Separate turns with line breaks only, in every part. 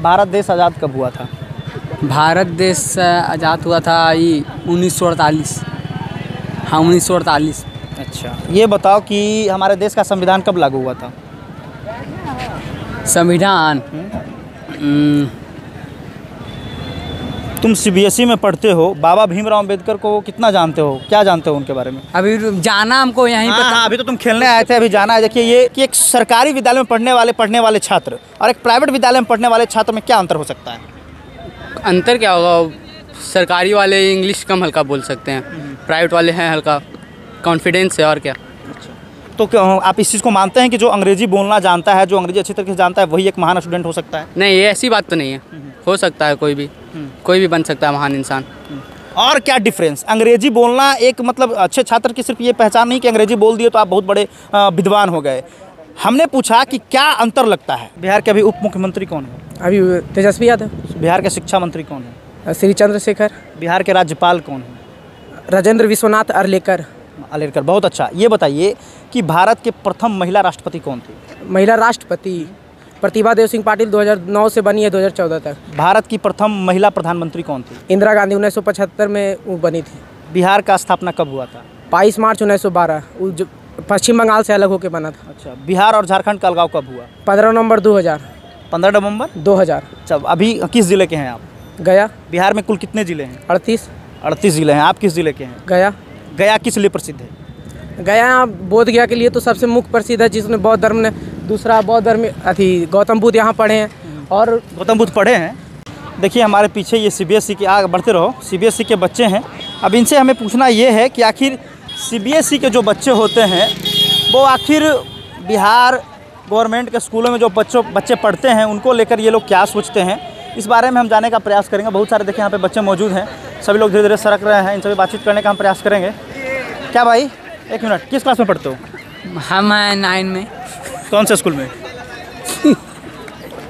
भारत देश आज़ाद कब हुआ था?
भारत देश आज़ाद हुआ था ये 1948। हाँ, 1948।
अच्छा, ये बताओ कि हमारे देश का संविधान कब लागू हुआ था?
संविधान
तुम सीबीएसई में पढ़ते हो, बाबा भीमराव अंबेडकर को कितना जानते हो, क्या जानते हो उनके बारे में?
अभी जाना हमको यहीं पर।
हाँ, अभी तो तुम खेलने आए थे, अभी जाना है। देखिए ये कि एक सरकारी विद्यालय में पढ़ने वाले छात्र और एक प्राइवेट विद्यालय में पढ़ने वाले छात्र में क्या अंतर हो सकता है?
अंतर क्या होगा? सरकारी वाले इंग्लिश कम हल्का बोल सकते हैं, प्राइवेट वाले हैं हल्का कॉन्फिडेंस है, और क्या।
तो क्या आप इस चीज़ को मानते हैं कि जो अंग्रेजी बोलना जानता है, जो अंग्रेजी अच्छी तरीके से जानता है, वही एक महान स्टूडेंट हो सकता है?
नहीं, ये ऐसी बात तो नहीं है। हो सकता है कोई भी बन सकता है महान इंसान।
और क्या डिफरेंस? अंग्रेजी बोलना एक मतलब अच्छे छात्र की सिर्फ ये पहचान नहीं कि अंग्रेजी बोल दिए तो आप बहुत बड़े विद्वान हो गए। हमने पूछा कि क्या अंतर लगता है। बिहार के अभी उप मुख्यमंत्री कौन है?
अभी तेजस्वी यादव।
बिहार के शिक्षा मंत्री कौन है?
श्री चंद्रशेखर।
बिहार के राज्यपाल कौन है?
राजेंद्र विश्वनाथ अरलेकर।
बहुत अच्छा। ये बताइए कि भारत के प्रथम महिला राष्ट्रपति कौन थी?
महिला राष्ट्रपति प्रतिभा देव सिंह पाटिल 2009 से बनी है 2014 तक।
भारत की प्रथम महिला प्रधानमंत्री कौन थी?
इंदिरा गांधी 1975 में वो बनी थी।
बिहार का स्थापना कब हुआ था?
22 मार्च 1912। पश्चिम बंगाल से अलग होकर बना था।
अच्छा, बिहार और झारखंड का अलगाव कब हुआ?
15 नवंबर 2000।
15 नवंबर
2000।
जब अभी किस जिले के हैं आप?
गया।
बिहार में कुल कितने जिले हैं?
38
जिले हैं। आप किस जिले के हैं?
गया।
गया किस लिए प्रसिद्ध है?
गया बोध गया के लिए तो सबसे मुख्य प्रसिद्ध है, जिसमें बौद्ध धर्म ने दूसरा बौद्ध धर्म गौतम बुद्ध यहाँ पढ़े हैं। और
गौतम बुद्ध पढ़े हैं। देखिए हमारे पीछे ये सीबीएसई के, आगे बढ़ते रहो, सीबीएसई के बच्चे हैं। अब इनसे हमें पूछना ये है कि आखिर सीबीएसई के जो बच्चे होते हैं वो आखिर बिहार गवर्नमेंट के स्कूलों में जो बच्चे पढ़ते हैं उनको लेकर ये लोग क्या सोचते हैं, इस बारे में हम जानने का प्रयास करेंगे। बहुत सारे देखिए यहाँ पे बच्चे मौजूद हैं, सभी लोग धीरे धीरे सरक रहे हैं, इनसे भी बातचीत करने का हम प्रयास करेंगे। क्या भाई, एक मिनट, किस क्लास में पढ़ते हो?
हम 9 में।
कौन से स्कूल में?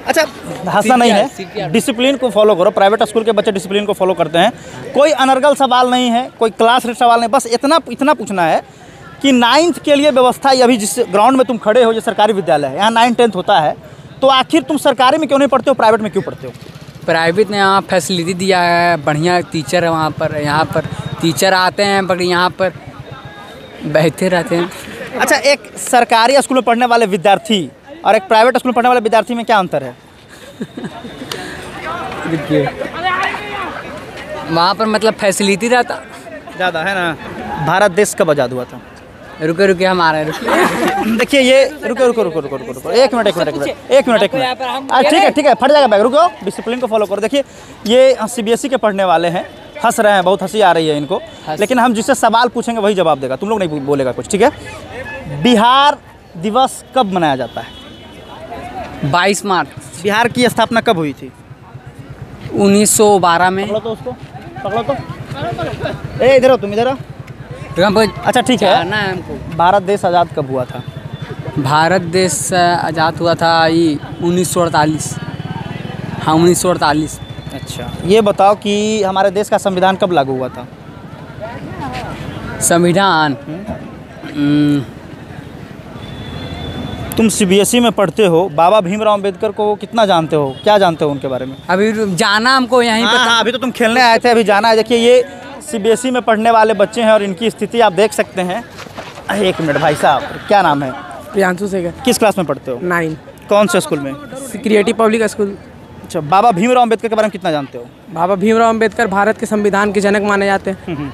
अच्छा, हंसना नहीं है, डिसिप्लिन को फॉलो करो। प्राइवेट स्कूल के बच्चे डिसिप्लिन को फॉलो करते हैं। कोई अनर्गल सवाल नहीं है, कोई क्लास रेट सवाल नहीं, बस इतना पूछना है कि 9th के लिए व्यवस्था, अभी जिस ग्राउंड में तुम खड़े हो, ये सरकारी विद्यालय है, यहाँ 9th 10th होता है, तो आखिर तुम सरकारी में क्यों नहीं पढ़ते हो, प्राइवेट में क्यों पढ़ते हो?
प्राइवेट ने यहाँ फैसिलिटी दिया है, बढ़िया टीचर है वहाँ पर। यहाँ पर टीचर आते हैं पर यहाँ पर बैठे रहते हैं।
अच्छा, एक सरकारी स्कूल में पढ़ने वाले विद्यार्थी और एक प्राइवेट स्कूल में पढ़ने वाले विद्यार्थी में क्या अंतर है?
वहाँ पर मतलब फैसिलिटी रहता
ज़्यादा है ना। भारत देश कब आज़ाद हुआ था?
रुके हमारा
देखिए ये रुको, एक मिनट, ठीक है, फट जाएगा बैग, रुको, डिसिप्लिन को फॉलो करो। देखिए ये सीबीएसई के पढ़ने वाले हैं, हंस रहे हैं, बहुत हंसी आ रही है इनको, लेकिन हम जिससे सवाल पूछेंगे वही जवाब देगा, तुम लोग नहीं बोलेगा कुछ, ठीक है? बिहार दिवस कब मनाया जाता है?
22 मार्च।
बिहार की स्थापना कब हुई थी?
1912 में।
पकड़ो तो इधर हो, तुम इधर हो। अच्छा ठीक है,
हमको
भारत देश आज़ाद कब हुआ था?
भारत देश आज़ाद हुआ था ये 1948। हाँ, 1948।
अच्छा, ये बताओ कि हमारे देश का संविधान कब लागू हुआ था?
संविधान
तुम सीबीएसई में पढ़ते हो, बाबा भीमराव अंबेडकर को कितना जानते हो, क्या जानते हो उनके बारे में?
अभी जाना हमको यहीं पर।
हाँ, अभी तो तुम खेलने आए थे, अभी जाना है। देखिए ये सीबीएसई में पढ़ने वाले बच्चे हैं और इनकी स्थिति आप देख सकते हैं। एक मिनट भाई साहब, क्या नाम है?
प्रियांशु शेखर।
किस क्लास में पढ़ते हो?
9।
कौन से स्कूल में?
Creative public school.
अच्छा, बाबा भीमराव अंबेडकर के बारे में कितना जानते हो?
बाबा भीमराव अंबेडकर भारत के संविधान के जनक माने जाते हैं।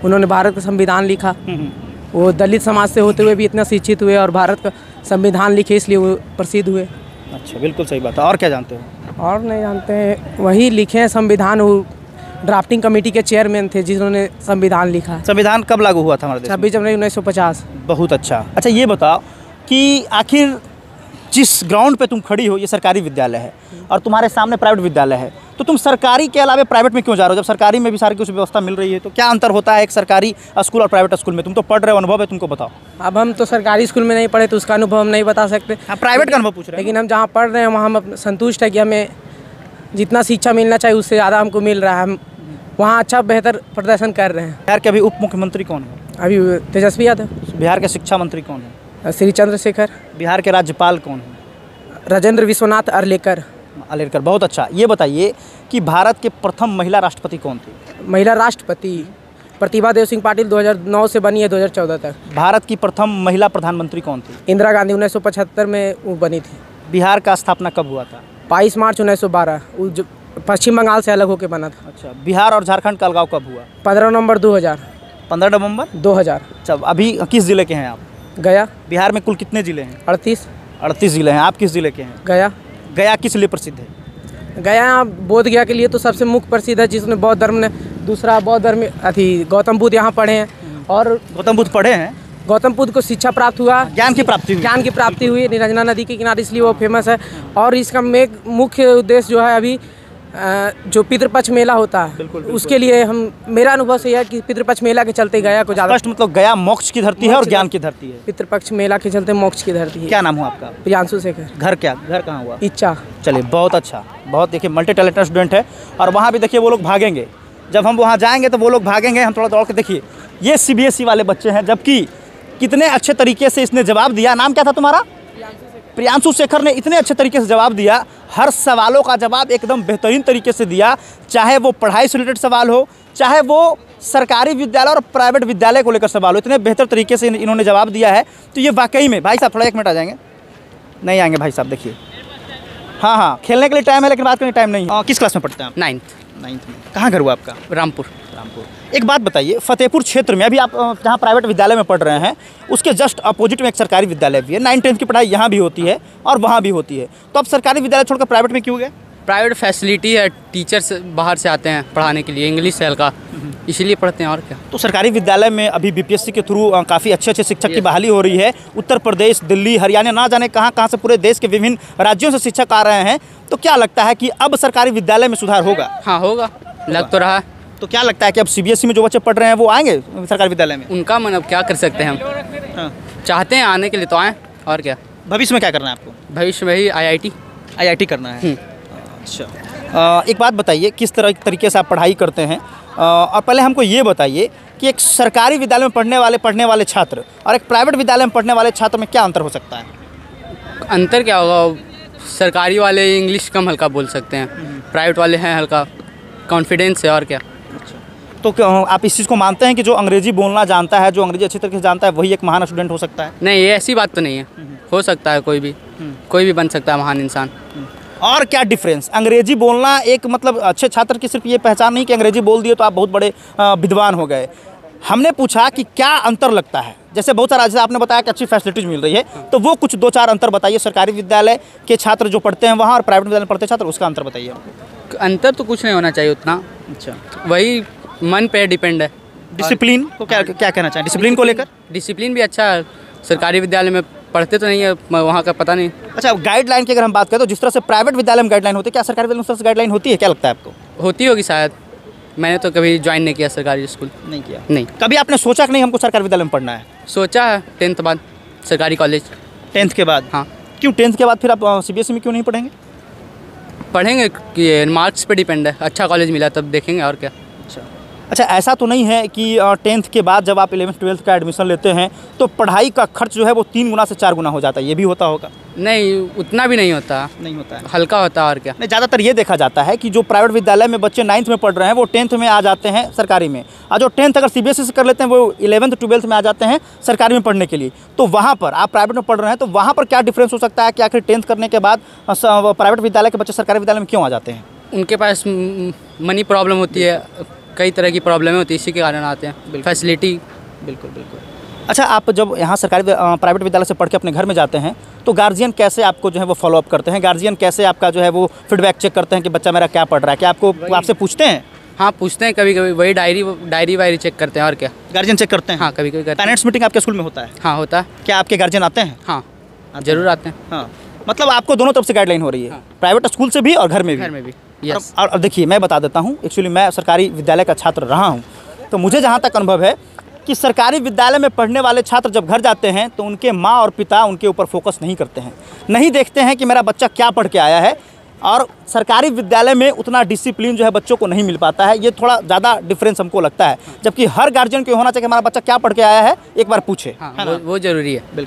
उन्होंने भारत का संविधान लिखा। वो दलित समाज से होते हुए भी इतना शिक्षित हुए और भारत का संविधान लिखे, इसलिए वो प्रसिद्ध हुए।
अच्छा, बिल्कुल सही बात है। और क्या जानते हो?
और नहीं जानते हैं, वही लिखे हैं संविधान। वो ड्राफ्टिंग कमेटी के चेयरमैन थे जिन्होंने संविधान लिखा।
संविधान कब लागू हुआ था हमारे देश में?
26 जनवरी 1950।
बहुत अच्छा। अच्छा, ये बताओ कि आखिर जिस ग्राउंड पे तुम खड़ी हो ये सरकारी विद्यालय है और तुम्हारे सामने प्राइवेट विद्यालय है, तो तुम सरकारी के अलावा प्राइवेट में क्यों जा रहे हो जब सरकारी में भी सारी कुछ व्यवस्था मिल रही है? तो क्या अंतर होता है एक सरकारी स्कूल और प्राइवेट स्कूल में? तुम तो पढ़ रहे हो, अनुभव है, तुमको बताओ।
अब हम तो सरकारी स्कूल में नहीं पढ़े तो उसका अनुभव हम नहीं बता सकते।
हाँ, प्राइवेट का अनुभव पूछ रहे हैं।
लेकिन हम जहाँ पढ़ रहे हैं वहाँ हम संतुष्ट है कि हमें जितना शिक्षा मिलना चाहिए उससे ज़्यादा हमको मिल रहा है। हम वहाँ अच्छा बेहतर प्रदर्शन कर रहे हैं।
बिहार के अभी उप मुख्यमंत्री कौन है?
अभी तेजस्वी यादव।
बिहार के शिक्षा मंत्री कौन है?
श्री चंद्रशेखर।
बिहार के राज्यपाल कौन है?
राजेंद्र विश्वनाथ अरलेकर।
आलेरकर, बहुत अच्छा। ये बताइए कि भारत के प्रथम महिला राष्ट्रपति कौन थी?
महिला राष्ट्रपति प्रतिभा देव सिंह पाटिल 2009 से बनी है 2014 तक।
भारत की प्रथम महिला प्रधानमंत्री कौन थी?
इंदिरा गांधी 1975 में वो बनी थी।
बिहार का स्थापना कब हुआ था?
22 मार्च 1912 वो जो पश्चिम बंगाल से अलग होकर बना था।
अच्छा, बिहार और झारखंड का अलगाव कब हुआ?
15 नवंबर 2000।
15 नवंबर
2000।
जब अभी किस जिले के हैं आप?
गया।
बिहार में कुल कितने जिले हैं?
38
जिले हैं। आप किस जिले के हैं?
गया।
गया किस लिए प्रसिद्ध है?
गया बोध गया के लिए तो सबसे मुख्य प्रसिद्ध है, जिसमें बौद्ध धर्म ने दूसरा बौद्ध धर्म गौतम बुद्ध यहाँ पढ़े हैं। और
गौतम बुद्ध पढ़े हैं?
गौतम बुद्ध को शिक्षा प्राप्त हुआ,
ज्ञान की प्राप्ति हुई।
निरंजना नदी के किनारे, इसलिए वो फेमस है। और इसका मुख्य उद्देश्य जो है अभी जो पितृपक्ष मेला होता है,
बिल्कुल।
उसके लिए मेरा अनुभव से यह है कि पितृपक्ष मेला के चलते गया को ज़्यादा
मतलब गया मोक्ष की धरती है और ज्ञान की धरती है।
पितृपक्ष मेला के चलते मोक्ष की धरती है।
क्या नाम हुआ आपका?
प्रियांशु शेखर।
घर कहाँ हुआ?
इच्छा।
चलिए, बहुत अच्छा। बहुत देखिए मल्टी टैलेंटेड स्टूडेंट है। और वहाँ भी देखिए वो लोग भागेंगे, जब हम वहाँ जाएंगे तो वो लोग भागेंगे। हम थोड़ा दौड़ के देखिए, ये CBSE वाले बच्चे हैं, जबकि कितने अच्छे तरीके से इसने जवाब दिया। नाम क्या था तुम्हारा? प्रियांशु शेखर ने इतने अच्छे तरीके से जवाब दिया, हर सवालों का जवाब एकदम बेहतरीन तरीके से दिया। चाहे वो पढ़ाई से रिलेटेड सवाल हो, चाहे वो सरकारी विद्यालय और प्राइवेट विद्यालय को लेकर सवाल हो, इतने बेहतर तरीके से इन्होंने जवाब दिया है। तो ये वाकई में, भाई साहब थोड़ा 1 मिनट आ जाएंगे? नहीं आएंगे भाई साहब, देखिए। हाँ, खेलने के लिए टाइम है लेकिन बात करने टाइम नहीं है। किस क्लास में पढ़ते हैं आप? 9th में। कहाँ घर हुआ आपका?
रामपुर।
एक बात बताइए, फतेहपुर क्षेत्र में अभी आप जहाँ प्राइवेट विद्यालय में पढ़ रहे हैं, उसके जस्ट अपोजिट में एक सरकारी विद्यालय भी है। 9th-10th की पढ़ाई यहाँ भी होती है और वहाँ भी होती है। तो अब सरकारी विद्यालय छोड़कर प्राइवेट में क्यों गए?
प्राइवेट फैसिलिटी है, टीचर्स बाहर से आते हैं पढ़ाने के लिए, इंग्लिश है हल्का, इसीलिए पढ़ते हैं और क्या।
तो सरकारी विद्यालय में अभी BPSC के थ्रू काफ़ी अच्छे शिक्षक की बहाली हो रही है। उत्तर प्रदेश, दिल्ली, हरियाणा, ना जाने कहाँ से पूरे देश के विभिन्न राज्यों से शिक्षक आ रहे हैं। तो क्या लगता है कि अब सरकारी विद्यालय में सुधार होगा?
हाँ, होगा, लग तो रहा है।
तो क्या लगता है कि अब CBSE में जो बच्चे पढ़ रहे हैं वो आएंगे सरकारी विद्यालय में?
उनका मन, अब क्या कर सकते हैं हम।
हाँ।
चाहते हैं आने के लिए तो आएँ, और क्या।
भविष्य में क्या करना है आपको?
भविष्य में ही IIT
करना है। अच्छा, एक बात बताइए, किस तरीके से आप पढ़ाई करते हैं? और पहले हमको ये बताइए कि एक सरकारी विद्यालय में पढ़ने वाले छात्र और एक प्राइवेट विद्यालय में पढ़ने वाले छात्र में क्या अंतर हो सकता है?
अंतर क्या होगा, सरकारी वाले इंग्लिश कम हल्का बोल सकते हैं, प्राइवेट वाले हैं हल्का कॉन्फिडेंस है, और क्या।
तो क्या आप इस चीज़ को मानते हैं कि जो अंग्रेजी बोलना जानता है, जो अंग्रेजी अच्छी तरीके से जानता है, वही एक महान स्टूडेंट हो सकता है?
नहीं, ये ऐसी बात तो नहीं है। हो सकता है, कोई भी बन सकता है महान इंसान।
और क्या डिफरेंस? अंग्रेजी बोलना एक मतलब अच्छे छात्र की सिर्फ ये पहचान नहीं कि अंग्रेजी बोल दिए तो आप बहुत बड़े विद्वान हो गए। हमने पूछा कि क्या अंतर लगता है। जैसे बहुत सारा, जैसे आपने बताया कि अच्छी फैसिलिटीज मिल रही है, तो वो कुछ 2-4 अंतर बताइए। सरकारी विद्यालय के छात्र जो पढ़ते हैं वहाँ और प्राइवेट विद्यालय में पढ़ते छात्र, उसका अंतर बताइए।
अंतर तो कुछ नहीं होना चाहिए उतना।
अच्छा,
वही मन पे डिपेंड है।
डिसिप्लिन को क्या कहना चाहिए? डिसिप्लिन को लेकर?
डिसिप्लिन भी अच्छा है। सरकारी विद्यालय में पढ़ते तो नहीं है, वहाँ का पता नहीं।
अच्छा, गाइडलाइन की अगर हम बात करें तो जिस तरह से प्राइवेट विद्यालय में गाइडलाइन होती है, क्या सरकारी विद्यालय में उस तरह से गाइडलाइन होती है? क्या लगता है आपको?
होती होगी शायद, मैंने तो कभी ज्वाइन नहीं किया सरकारी स्कूल।
नहीं किया?
नहीं।
कभी आपने सोचा कि नहीं हमको सरकारी विद्यालय में पढ़ना है?
सोचा है 10th बाद सरकारी कॉलेज।
10th के बाद?
हाँ।
क्यों 10th के बाद फिर आप CBSE में क्यों नहीं पढ़ेंगे?
पढ़ेंगे कि मार्क्स पे डिपेंड है, अच्छा कॉलेज मिला तब देखेंगे, और क्या।
अच्छा, ऐसा तो नहीं है कि 10th के बाद जब आप 11th-12th का एडमिशन लेते हैं तो पढ़ाई का खर्च जो है वो 3 गुना से 4 गुना हो जाता है? ये भी होता होगा?
नहीं, उतना भी नहीं होता
है,
हल्का होता है, और क्या।
नहीं, ज़्यादातर ये देखा जाता है कि जो प्राइवेट विद्यालय में बच्चे 9th में पढ़ रहे हैं वो 10th में आ जाते हैं सरकारी में, और जो 10th अगर CBSE से कर लेते हैं वो 11th-12th में आ जाते हैं सरकारी में पढ़ने के लिए। तो वहाँ पर आप प्राइवेट में पढ़ रहे हैं तो वहाँ पर क्या डिफरेंस हो सकता है कि आखिर 10th करने के बाद प्राइवेट विद्यालय के बच्चे सरकारी विद्यालय में क्यों आ जाते हैं?
उनके पास मनी प्रॉब्लम होती है, कई तरह की प्रॉब्लमें होती है, इसी के कारण आते हैं। फैसिलिटी।
बिल्कुल। अच्छा, आप जब यहाँ सरकारी प्राइवेट विद्यालय से पढ़ के अपने घर में जाते हैं तो गार्जियन कैसे आपको जो है वो फॉलो अप करते हैं? गार्जियन कैसे आपका जो है वो फीडबैक चेक करते हैं कि बच्चा मेरा क्या पढ़ रहा है? क्या आपसे पूछते हैं?
हाँ, पूछते हैं कभी कभी, वही डायरी वायरी चेक करते हैं, और क्या।
गार्जियन चेक करते हैं?
हाँ, कभी कभी करते हैं।
पेरेंट्स मीटिंग आपके स्कूल में होता है?
हाँ, होता है।
क्या आपके गार्जियन आते हैं?
हाँ, जरूर आते हैं।
हाँ, मतलब आपको दोनों तरफ से गाइडलाइन हो रही है? हाँ। प्राइवेट स्कूल से भी और घर में भी?
यस।
और देखिए, मैं बता देता हूँ, एक्चुअली मैं सरकारी विद्यालय का छात्र रहा हूँ, तो मुझे जहाँ तक अनुभव है कि सरकारी विद्यालय में पढ़ने वाले छात्र जब घर जाते हैं तो उनके माँ और पिता उनके ऊपर फोकस नहीं करते हैं, नहीं देखते हैं कि मेरा बच्चा क्या पढ़ के आया है, और सरकारी विद्यालय में उतना डिसिप्लिन जो है बच्चों को नहीं मिल पाता है। ये थोड़ा ज़्यादा डिफरेंस हमको लगता है, जबकि हर गार्जियन को होना चाहिए कि हमारा बच्चा क्या पढ़ के आया है एक बार पूछे।
हाँ, वो ज़रूरी है।
बिल्कुल।